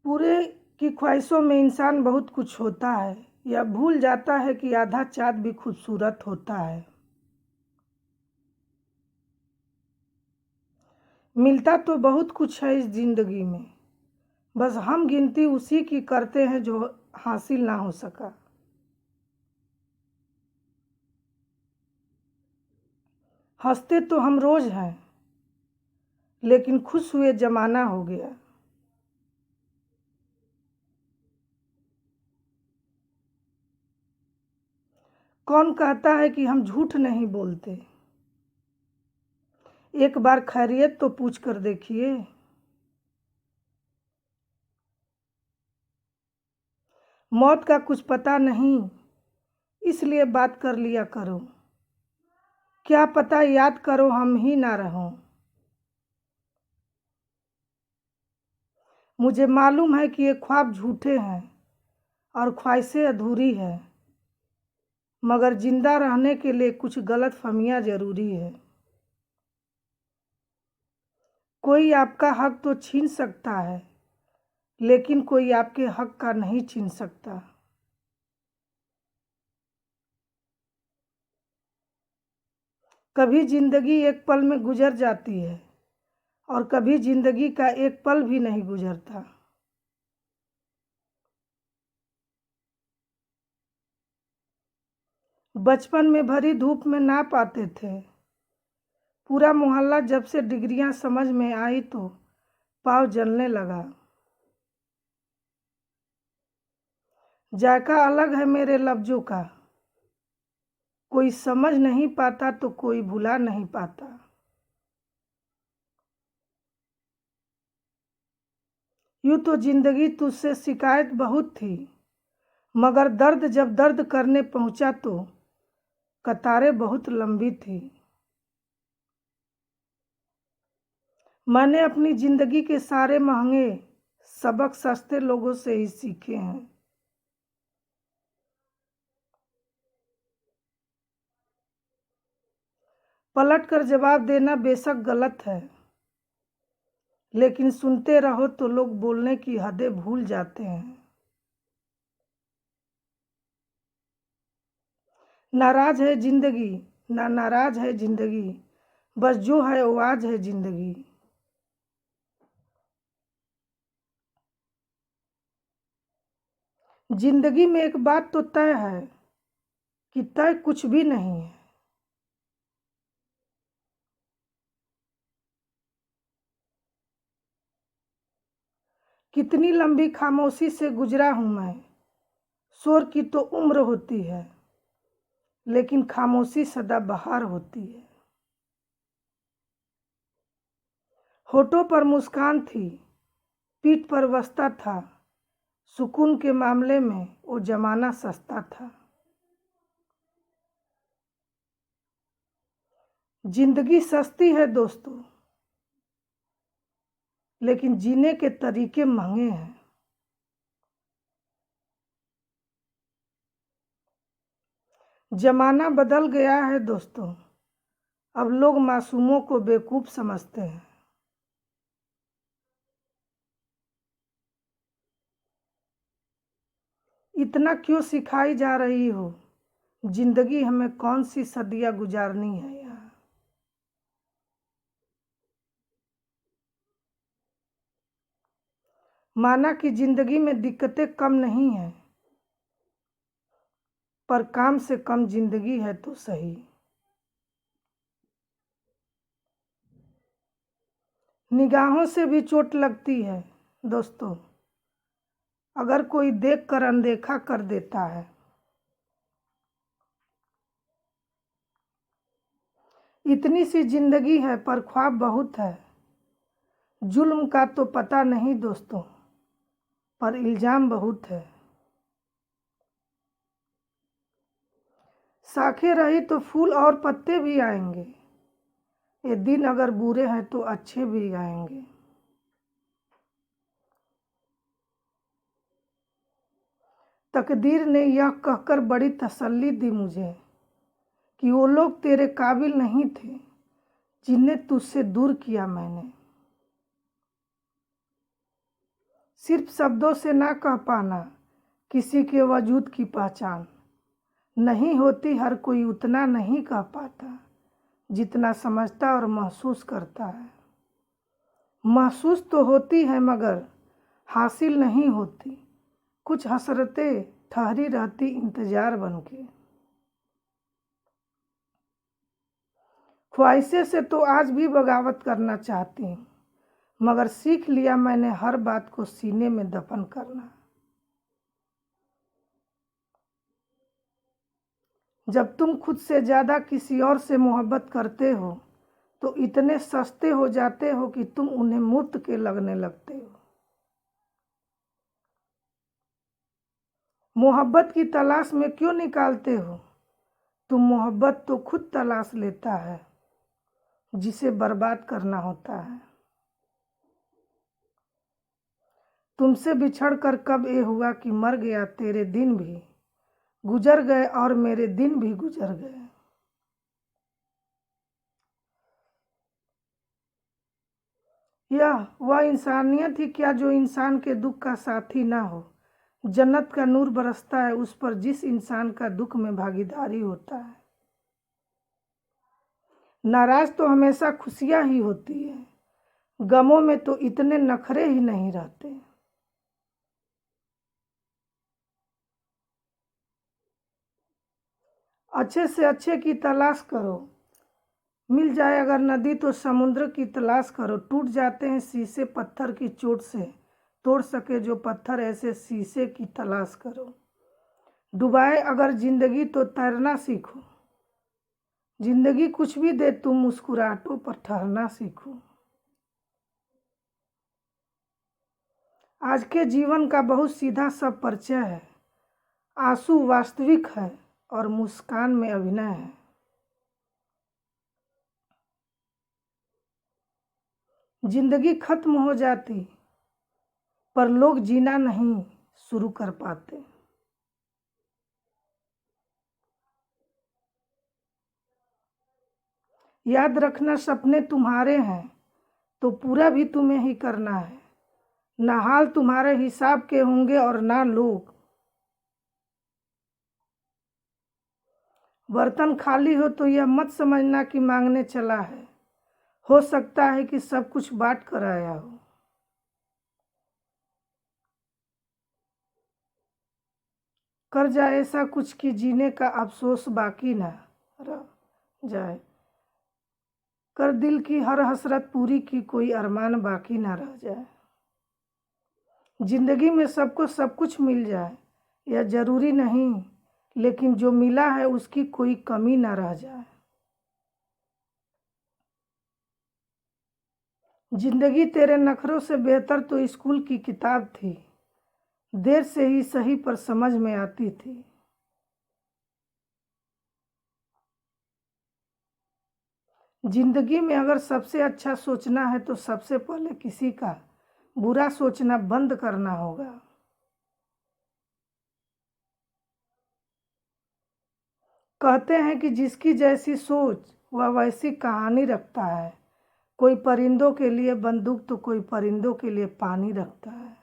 पूरे की ख्वाहिशों में इंसान बहुत कुछ होता है, यह भूल जाता है कि आधा चाँद भी खूबसूरत होता है। मिलता तो बहुत कुछ है इस जिंदगी में, बस हम गिनती उसी की करते हैं जो हासिल ना हो सका। हंसते तो हम रोज हैं, लेकिन खुश हुए जमाना हो गया। कौन कहता है कि हम झूठ नहीं बोलते? एक बार खैरियत तो पूछ कर देखिए। मौत का कुछ पता नहीं, इसलिए बात कर लिया करो। क्या पता याद करो हम ही ना रहो। मुझे मालूम है कि ये ख्वाब झूठे हैं और ख्वाहिशें अधूरी है, मगर जिंदा रहने के लिए कुछ गलतफहमियां जरूरी है। कोई आपका हक तो छीन सकता है, लेकिन कोई आपके हक का नहीं छीन सकता। कभी जिंदगी एक पल में गुजर जाती है और कभी जिंदगी का एक पल भी नहीं गुजरता। बचपन में भरी धूप में नाप आते थे। पूरा मोहल्ला जब से डिग्रियां समझ में आई तो पाँव जलने लगा। जायका अलग है मेरे लफ्जों का, कोई समझ नहीं पाता तो कोई भुला नहीं पाता। यूं तो जिंदगी तुझसे शिकायत बहुत थी, मगर दर्द जब दर्द करने पहुंचा तो कतारें बहुत लंबी थी। मैंने अपनी जिंदगी के सारे महंगे सबक सस्ते लोगों से ही सीखे हैं। पलट कर जवाब देना बेशक गलत है, लेकिन सुनते रहो तो लोग बोलने की हदें भूल जाते हैं। नाराज है जिंदगी, ना नाराज है जिंदगी, बस जो है वो आज है जिंदगी। जिंदगी में एक बात तो तय है कि तय कुछ भी नहीं है। कितनी लंबी खामोशी से गुजरा हूं मैं। शोर की तो उम्र होती है, लेकिन खामोशी सदाबहार होती है। होठों पर मुस्कान थी, पीठ पर बस्ता था। सुकून के मामले में वो जमाना सस्ता था। जिंदगी सस्ती है दोस्तों, लेकिन जीने के तरीके महंगे हैं। जमाना बदल गया है दोस्तों, अब लोग मासूमों को बेवकूफ समझते हैं। इतना क्यों सिखाई जा रही हो? जिंदगी हमें कौन सी सदियां गुजारनी है यहाँ। माना कि जिंदगी में दिक्कतें कम नहीं है, पर काम से कम जिंदगी है तो सही। निगाहों से भी चोट लगती है दोस्तों, अगर कोई देख कर अनदेखा कर देता है। इतनी सी जिंदगी है पर ख्वाब बहुत है। जुल्म का तो पता नहीं दोस्तों, पर इल्जाम बहुत है। शाखें रही तो फूल और पत्ते भी आएंगे। ये दिन अगर बुरे हैं तो अच्छे भी आएंगे। तकदीर ने यह कहकर बड़ी तसल्ली दी मुझे कि वो लोग तेरे काबिल नहीं थे जिन्हें तुझसे दूर किया मैंने। सिर्फ शब्दों से ना कह पाना किसी के वजूद की पहचान। नहीं होती हर कोई उतना नहीं कह पाता जितना समझता और महसूस करता है। महसूस तो होती है मगर हासिल नहीं होती, कुछ हसरतें ठहरी रहती इंतजार बनके। ख्वाहिशें से तो आज भी बगावत करना चाहती हूँ, मगर सीख लिया मैंने हर बात को सीने में दफन करना। जब तुम खुद से ज़्यादा किसी और से मोहब्बत करते हो तो इतने सस्ते हो जाते हो कि तुम उन्हें मुफ्त के लगने लगते हो। मोहब्बत की तलाश में क्यों निकालते हो तुम? मोहब्बत तो खुद तलाश लेता है जिसे बर्बाद करना होता है। तुमसे बिछड़ कर कब ये हुआ कि मर गया, तेरे दिन भी गुजर गए और मेरे दिन भी गुजर गए। यह वह इंसानियत ही क्या जो इंसान के दुख का साथी ना हो। जन्नत का नूर बरसता है उस पर जिस इंसान का दुख में भागीदारी होता है। नाराज तो हमेशा खुशियां ही होती है, गमों में तो इतने नखरे ही नहीं रहते। अच्छे से अच्छे की तलाश करो, मिल जाए अगर नदी तो समुद्र की तलाश करो। टूट जाते हैं शीशे पत्थर की चोट से, तोड़ सके जो पत्थर ऐसे शीशे की तलाश करो। डुबाए अगर जिंदगी तो तैरना सीखो, जिंदगी कुछ भी दे तुम मुस्कुराहटों पर ठहरना सीखो। आज के जीवन का बहुत सीधा सा परिचय है, आंसू वास्तविक है और मुस्कान में अभिनय है। जिंदगी खत्म हो जाती पर लोग जीना नहीं शुरू कर पाते। याद रखना सपने तुम्हारे हैं तो पूरा भी तुम्हें ही करना है। ना हाल तुम्हारे हिसाब के होंगे और ना लोग। बर्तन खाली हो तो यह मत समझना कि मांगने चला है, हो सकता है कि सब कुछ बांट कर आया हो। कर जाए ऐसा कुछ कि जीने का अफसोस बाकी ना रह जाए। कर दिल की हर हसरत पूरी की कोई अरमान बाकी ना रह जाए। जिंदगी में सबको सब कुछ मिल जाए यह जरूरी नहीं, लेकिन जो मिला है उसकी कोई कमी ना रह जाए। जिंदगी तेरे नखरों से बेहतर तो स्कूल की किताब थी, देर से ही सही पर समझ में आती थी। जिंदगी में अगर सबसे अच्छा सोचना है तो सबसे पहले किसी का बुरा सोचना बंद करना होगा। कहते हैं कि जिसकी जैसी सोच वह वैसी कहानी रखता है। कोई परिंदों के लिए बंदूक तो कोई परिंदों के लिए पानी रखता है।